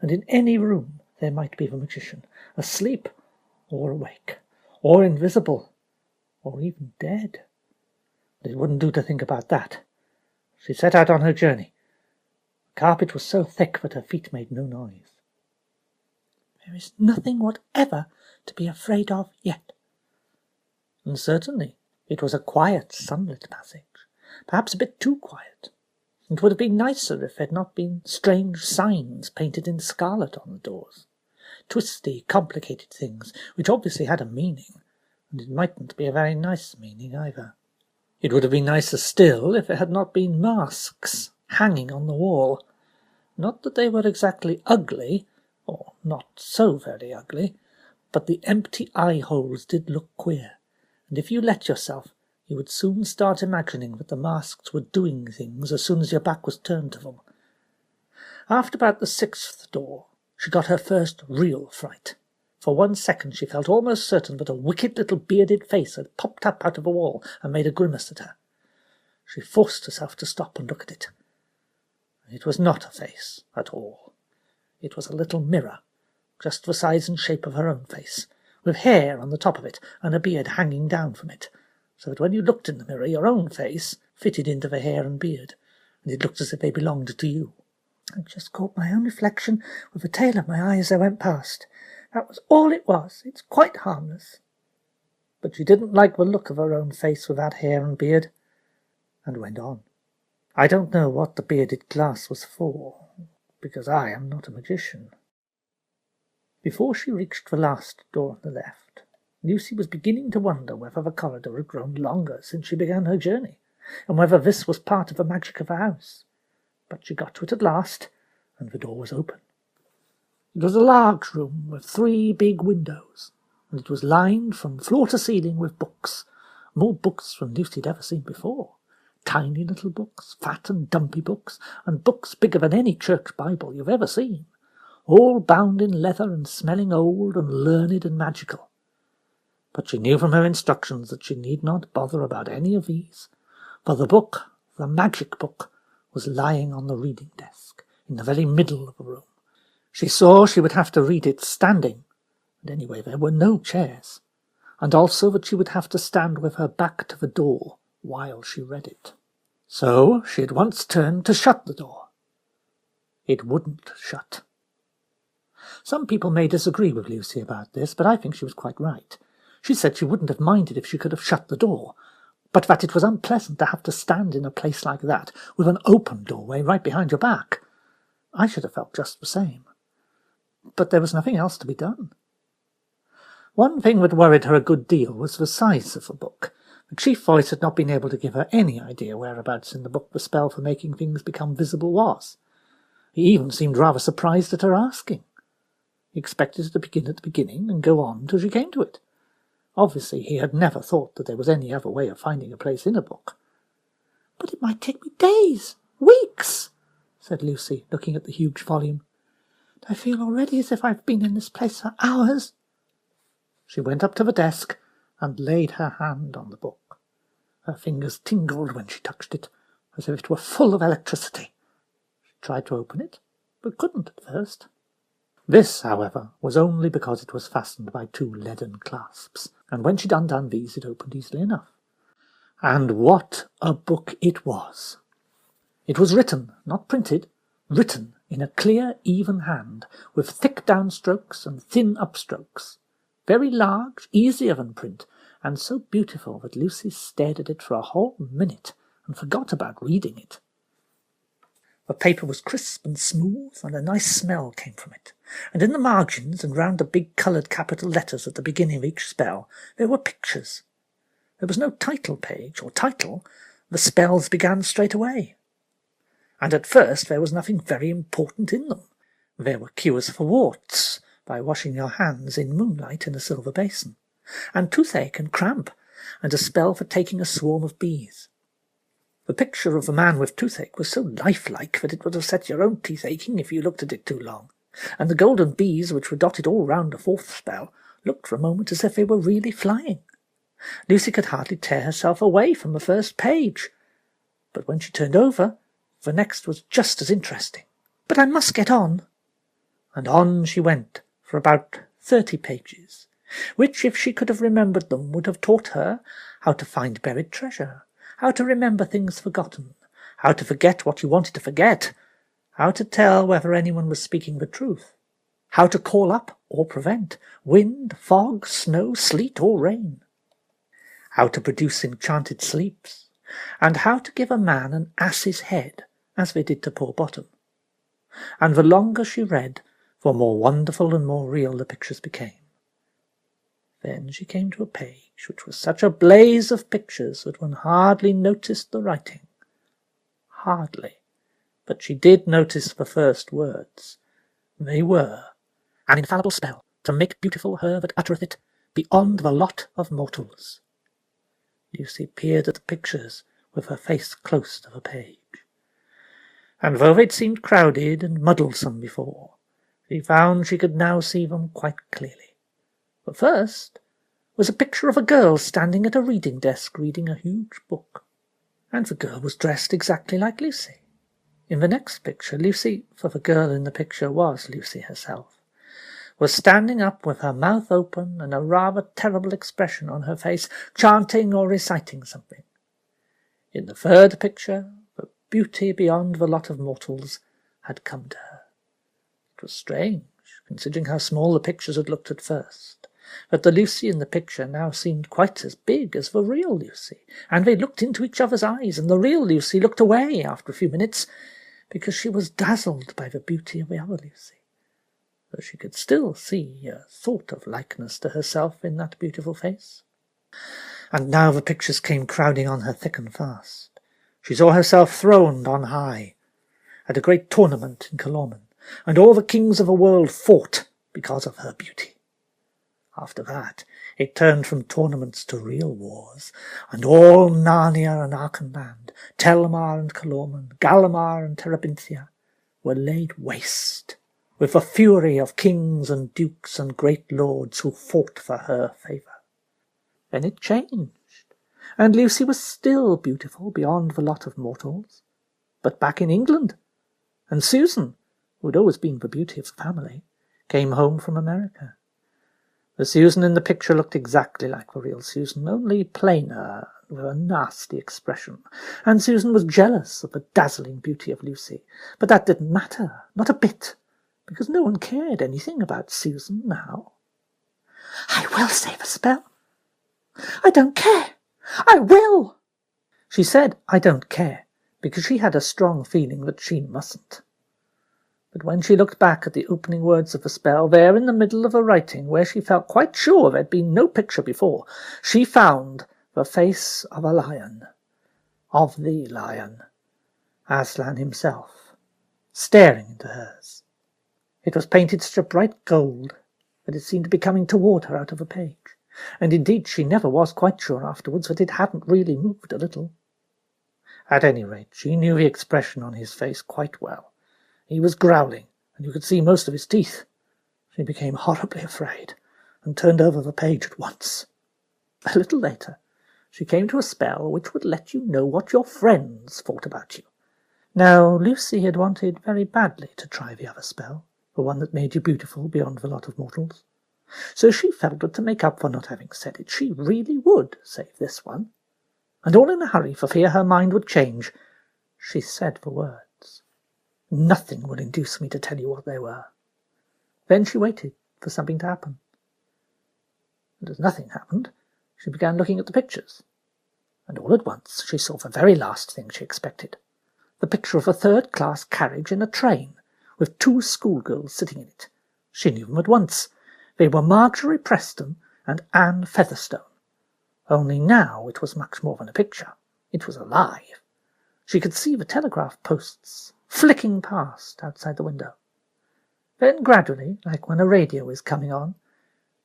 and in any room there might be the magician, asleep or awake, or invisible, or even dead. But it wouldn't do to think about that. She set out on her journey. The carpet was so thick that her feet made no noise. There is nothing whatever to be afraid of yet. And certainly it was a quiet, sunlit passage, perhaps a bit too quiet. It would have been nicer if there had not been strange signs painted in scarlet on the doors, twisty, complicated things, which obviously had a meaning, and it mightn't be a very nice meaning either. It would have been nicer still if there had not been masks hanging on the wall. Not that they were exactly ugly, or not so very ugly, but the empty eye-holes did look queer, and if you let yourself, you would soon start imagining that the masks were doing things as soon as your back was turned to them. After about the 6th door, she got her first real fright. For 1 second she felt almost certain that a wicked little bearded face had popped up out of the wall and made a grimace at her. She forced herself to stop and look at it. It was not a face at all. It was a little mirror, just the size and shape of her own face, with hair on the top of it and a beard hanging down from it, so that when you looked in the mirror your own face fitted into the hair and beard, and it looked as if they belonged to you. I just caught my own reflection with the tail of my eye as I went past. That was all it was. It's quite harmless. But she didn't like the look of her own face with that hair and beard, and went on. I don't know what the bearded glass was for, because I am not a magician. Before she reached the last door on the left, Lucy was beginning to wonder whether the corridor had grown longer since she began her journey, and whether this was part of the magic of the house. But she got to it at last, and the door was open. It was a large room with 3 big windows, and it was lined from floor to ceiling with books, more books than Lucy had ever seen before. Tiny little books, fat and dumpy books, and books bigger than any church Bible you've ever seen, all bound in leather and smelling old and learned and magical. But she knew from her instructions that she need not bother about any of these, for the book, the magic book, was lying on the reading desk, in the very middle of the room. She saw she would have to read it standing, and anyway there were no chairs, and also that she would have to stand with her back to the door while she read it. So she at once turned to shut the door. It wouldn't shut. Some people may disagree with Lucy about this, but I think she was quite right. She said she wouldn't have minded if she could have shut the door, but that it was unpleasant to have to stand in a place like that, with an open doorway right behind your back. I should have felt just the same. But there was nothing else to be done. One thing that worried her a good deal was the size of the book. The chief voice had not been able to give her any idea whereabouts in the book the spell for making things become visible was. He even seemed rather surprised at her asking. He expected her to begin at the beginning and go on till she came to it. Obviously he had never thought that there was any other way of finding a place in a book. "But it might take me days, weeks," said Lucy, looking at the huge volume. "I feel already as if I've been in this place for hours." She went up to the desk and laid her hand on the book. Her fingers tingled when she touched it, as if it were full of electricity. She tried to open it, but couldn't at first. This, however, was only because it was fastened by 2 leaden clasps, and when she'd undone these it opened easily enough. And what a book it was! It was written, not printed, written in a clear, even hand, with thick downstrokes and thin upstrokes, very large, easier than print, and so beautiful that Lucy stared at it for a whole minute and forgot about reading it. The paper was crisp and smooth, and a nice smell came from it, and in the margins and round the big coloured capital letters at the beginning of each spell there were pictures. There was no title page or title. The spells began straight away. And at first there was nothing very important in them. There were cures for warts, by washing your hands in moonlight in a silver basin, and toothache and cramp, and a spell for taking a swarm of bees. The picture of the man with toothache was so lifelike that it would have set your own teeth aching if you looked at it too long, and the golden bees, which were dotted all round the 4th spell, looked for a moment as if they were really flying. Lucy could hardly tear herself away from the first page, but when she turned over, the next was just as interesting. "But I must get on." And on she went for about 30 pages, which, if she could have remembered them, would have taught her how to find buried treasure, how to remember things forgotten, how to forget what you wanted to forget, how to tell whether anyone was speaking the truth, how to call up or prevent wind, fog, snow, sleet, or rain, how to produce enchanted sleeps, and how to give a man an ass's head, as they did to poor Bottom. And the longer she read, the more wonderful and more real the pictures became. Then she came to a page which was such a blaze of pictures that one hardly noticed the writing. Hardly. But she did notice the first words. They were, "An infallible spell, to make beautiful her that uttereth it, beyond the lot of mortals." Lucy peered at the pictures, with her face close to the page. And though they'd seemed crowded and muddlesome before, she found she could now see them quite clearly. The first was a picture of a girl standing at a reading desk reading a huge book, and the girl was dressed exactly like Lucy. In the next picture, Lucy, for the girl in the picture was Lucy herself, was standing up with her mouth open and a rather terrible expression on her face, chanting or reciting something. In the third picture, the beauty beyond the lot of mortals had come to her. It was strange, considering how small the pictures had looked at first, that the Lucy in the picture now seemed quite as big as the real Lucy, and they looked into each other's eyes, and the real Lucy looked away after a few minutes, because she was dazzled by the beauty of the other Lucy, though she could still see a sort of likeness to herself in that beautiful face. And now the pictures came crowding on her thick and fast. She saw herself throned on high, at a great tournament in Calormen, and all the kings of the world fought because of her beauty. After that, it turned from tournaments to real wars, and all Narnia and Archenland, Telmar and Calormen, Gallimar and Terabithia were laid waste, with the fury of kings and dukes and great lords who fought for her favour. Then it changed, and Lucy was still beautiful beyond the lot of mortals, but back in England, and Susan, who had always been the beauty of the family, came home from America. The Susan in the picture looked exactly like the real Susan, only plainer, with a nasty expression, and Susan was jealous of the dazzling beauty of Lucy. But that didn't matter, not a bit, because no one cared anything about Susan now. "I will save a spell. I don't care. I will." She said, "I don't care," because she had a strong feeling that she mustn't. But when she looked back at the opening words of the spell, there in the middle of the writing, where she felt quite sure there had been no picture before, she found the face of a lion, of the lion, Aslan himself, staring into hers. It was painted such a bright gold that it seemed to be coming toward her out of the page, and indeed she never was quite sure afterwards that it hadn't really moved a little. At any rate, she knew the expression on his face quite well. He was growling, and you could see most of his teeth. She became horribly afraid, and turned over the page at once. A little later, she came to a spell which would let you know what your friends thought about you. Now, Lucy had wanted very badly to try the other spell, the one that made you beautiful beyond the lot of mortals. So she felt that to make up for not having said it, she really would save this one. And all in a hurry, for fear her mind would change, she said the words. "Nothing will induce me to tell you what they were." Then she waited for something to happen. And as nothing happened, she began looking at the pictures. And all at once she saw the very last thing she expected. The picture of a third-class carriage in a train, with 2 schoolgirls sitting in it. She knew them at once. They were Marjorie Preston and Anne Featherstone. Only now it was much more than a picture. It was alive. She could see the telegraph posts flicking past outside the window. Then gradually, like when a radio is coming on,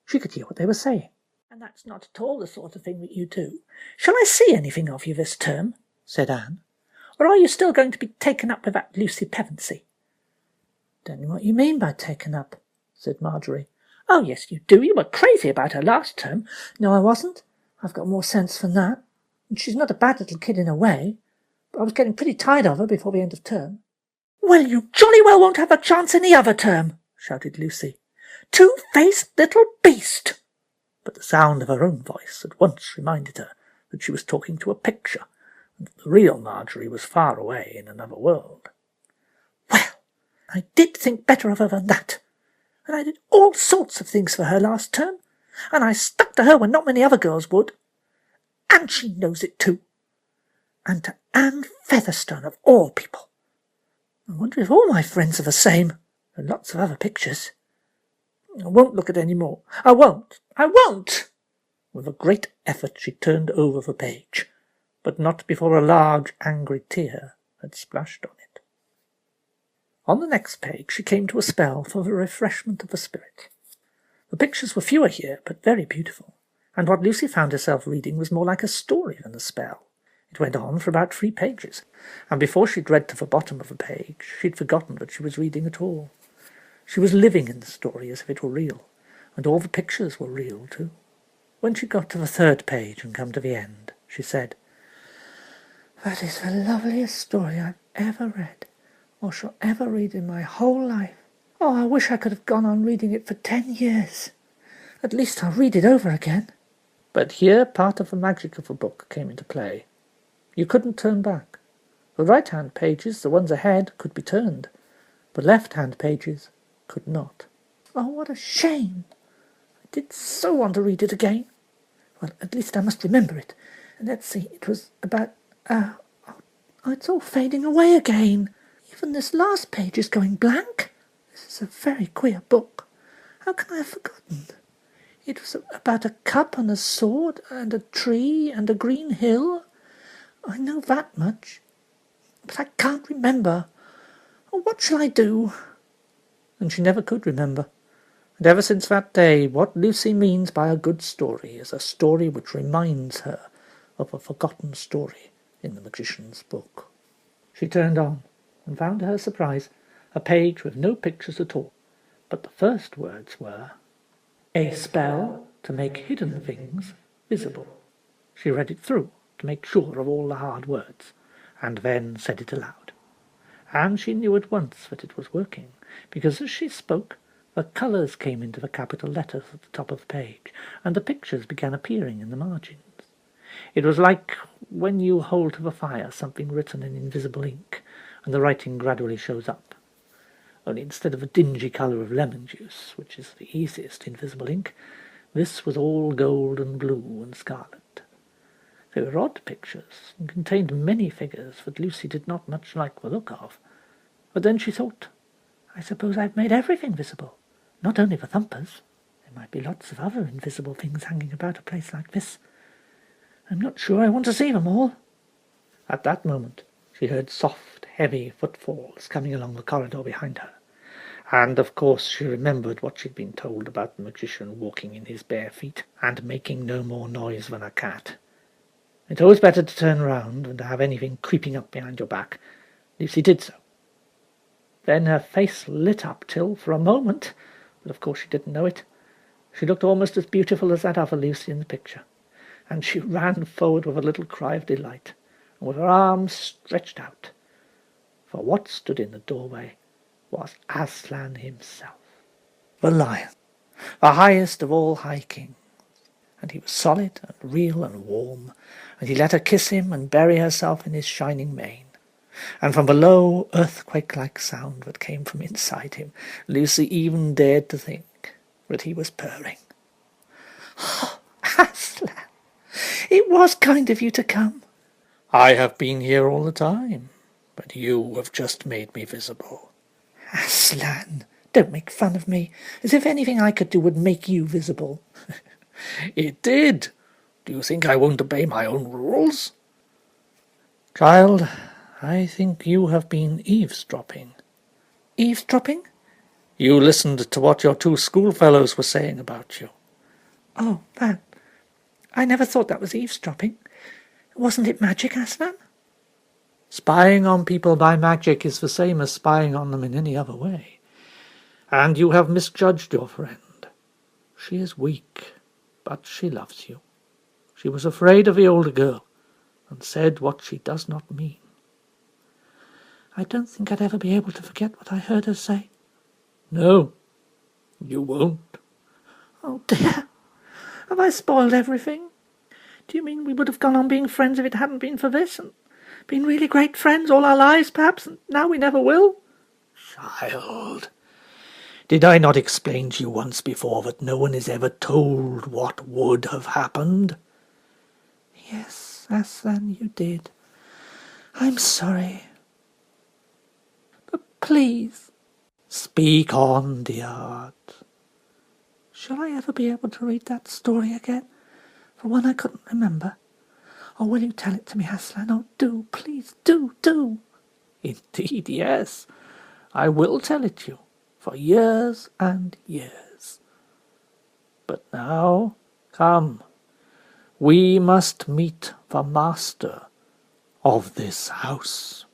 she could hear what they were saying. "And that's not at all the sort of thing that you do. Shall I see anything of you this term?" said Anne. "Or are you still going to be taken up with that Lucy Pevensey?" "Don't know what you mean by taken up," said Marjorie. "Oh, yes, you do. You were crazy about her last term." "No, I wasn't. I've got more sense than that. And she's not a bad little kid in a way. But I was getting pretty tired of her before the end of term." "Well, you jolly well won't have a chance any other term," shouted Lucy. "Two-faced little beast!" But the sound of her own voice at once reminded her that she was talking to a picture, and that the real Marjorie was far away in another world. "Well, I did think better of her than that, and I did all sorts of things for her last term, and I stuck to her when not many other girls would. And she knows it too. And to Anne Featherstone, of all people. I wonder if all my friends are the same, and lots of other pictures. I won't look at any more. I won't! I won't!" With a great effort she turned over the page, but not before a large angry tear had splashed on it. On the next page she came to a spell for the refreshment of the spirit. The pictures were fewer here, but very beautiful, and what Lucy found herself reading was more like a story than a spell. It went on for about 3 pages, and before she'd read to the bottom of the page, she'd forgotten that she was reading at all. She was living in the story as if it were real, and all the pictures were real too. When she got to the 3rd page and come to the end, she said, "That is the loveliest story I've ever read, or shall ever read in my whole life. Oh, I wish I could have gone on reading it for 10 years. At least I'll read it over again." But here part of the magic of the book came into play. You couldn't turn back. The right-hand pages, the ones ahead, could be turned. The left-hand pages could not. Oh, what a shame! I did so want to read it again. Well, at least I must remember it. And let's see, it was about... oh, it's all fading away again. Even this last page is going blank. This is a very queer book. How can I have forgotten? It was about a cup and a sword and a tree and a green hill. I know that much, but I can't remember. Oh, what shall I do?" And she never could remember, And ever since that day, what Lucy means by a good story is a story which reminds her of a forgotten story in the magician's book. She turned on, and found to her surprise a page with no pictures at all, but the first words were, "A spell to make hidden things visible." She read it through to make sure of all the hard words, and then said it aloud. And she knew at once that it was working, because as she spoke, the colours came into the capital letters at the top of the page, and the pictures began appearing in the margins. It was like when you hold to the fire something written in invisible ink, and the writing gradually shows up. Only instead of the dingy colour of lemon juice, which is the easiest invisible ink, this was all gold and blue and scarlet. They were odd pictures, and contained many figures that Lucy did not much like the look of. But then she thought, I suppose I've made everything visible, not only the thumpers. There might be lots of other invisible things hanging about a place like this. I'm not sure I want to see them all. At that moment she heard soft, heavy footfalls coming along the corridor behind her, and of course she remembered what she'd been told about the magician walking in his bare feet, and making no more noise than a cat. It's always better to turn round than to have anything creeping up behind your back. Lucy did so. Then her face lit up till, for a moment, but of course she didn't know it, she looked almost as beautiful as that other Lucy in the picture, and she ran forward with a little cry of delight, and with her arms stretched out, for what stood in the doorway was Aslan himself, the lion, the highest of all high kings. And he was solid and real and warm, and he let her kiss him and bury herself in his shining mane. And from the low, earthquake-like sound that came from inside him, Lucy even dared to think that he was purring. "Oh, Aslan, it was kind of you to come." "I have been here all the time, but you have just made me visible." "Aslan, don't make fun of me, as if anything I could do would make you visible." "It did. Do you think I won't obey my own rules?" "Child, I think you have been eavesdropping." "Eavesdropping?" "You listened to what your two schoolfellows were saying about you." "Oh, that. I never thought that was eavesdropping. Wasn't it magic, Aslan?" "Spying on people by magic is the same as spying on them in any other way. And you have misjudged your friend. She is weak, but she loves you. She was afraid of the older girl, and said what she does not mean." "I don't think I'd ever be able to forget what I heard her say." "No, you won't." "Oh dear, have I spoiled everything? Do you mean we would have gone on being friends if it hadn't been for this, and been really great friends all our lives, perhaps, and now we never will?" "Child, did I not explain to you once before that no one is ever told what would have happened?" "Yes, Aslan, you did. I'm sorry. But please—" "Speak on, dear heart." "Shall I ever be able to read that story again? The one I couldn't remember? Or will you tell it to me, Aslan? Oh, do, please, do." "Indeed, yes. I will tell it you, for years and years. But now, come, we must meet the master of this house."